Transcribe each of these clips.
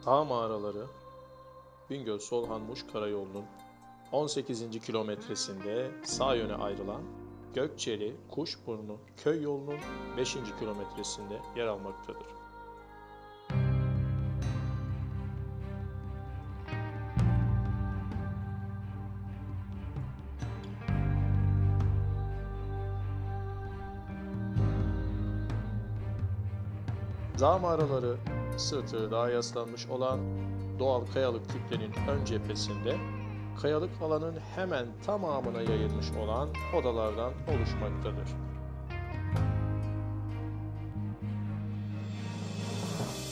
Dağ mağaraları, Bingöl-Solhanmuş Karayolu'nun 18. kilometresinde sağ yöne ayrılan Gökçeli-Kuşburnu köy yolunun 5. kilometresinde yer almaktadır. Dağ mağaraları, sırtı dağa yaslanmış olan doğal kayalık kütlenin ön cephesinde, kayalık alanın hemen tamamına yayılmış olan odalardan oluşmaktadır.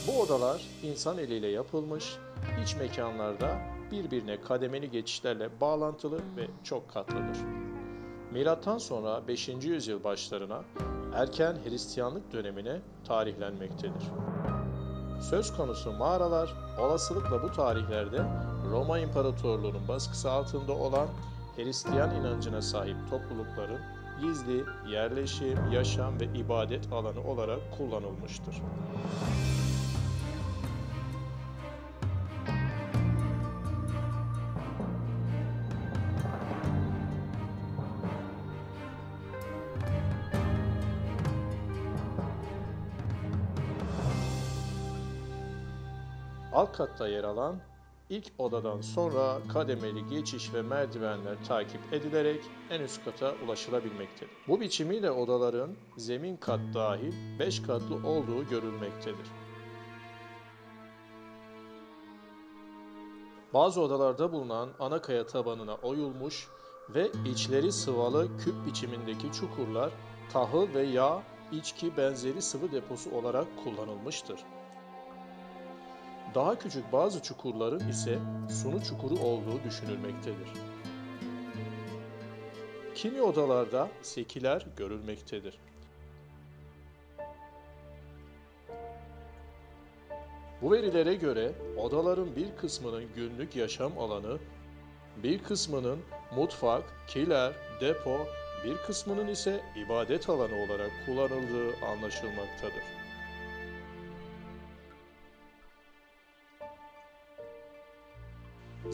Bu odalar insan eliyle yapılmış, iç mekanlarda birbirine kademeli geçişlerle bağlantılı ve çok katlıdır. Milattan sonra 5. yüzyıl başlarına erken Hristiyanlık dönemine tarihlenmektedir. Söz konusu mağaralar olasılıkla bu tarihlerde Roma İmparatorluğu'nun baskısı altında olan Hristiyan inancına sahip toplulukların gizli yerleşim, yaşam ve ibadet alanı olarak kullanılmıştır. Alt katta yer alan ilk odadan sonra kademeli geçiş ve merdivenler takip edilerek en üst kata ulaşılabilmektedir. Bu biçimiyle odaların zemin kat dahil 5 katlı olduğu görülmektedir. Bazı odalarda bulunan ana kaya tabanına oyulmuş ve içleri sıvalı küp biçimindeki çukurlar tahıl ve yağ, içki benzeri sıvı deposu olarak kullanılmıştır. Daha küçük bazı çukurların ise sunu çukuru olduğu düşünülmektedir. Kimi odalarda sekiler görülmektedir. Bu verilere göre odaların bir kısmının günlük yaşam alanı, bir kısmının mutfak, kiler, depo, bir kısmının ise ibadet alanı olarak kullanıldığı anlaşılmaktadır.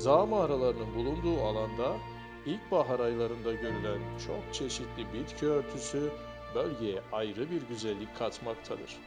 Dağ mağaralarının bulunduğu alanda ilkbahar aylarında görülen çok çeşitli bitki örtüsü bölgeye ayrı bir güzellik katmaktadır.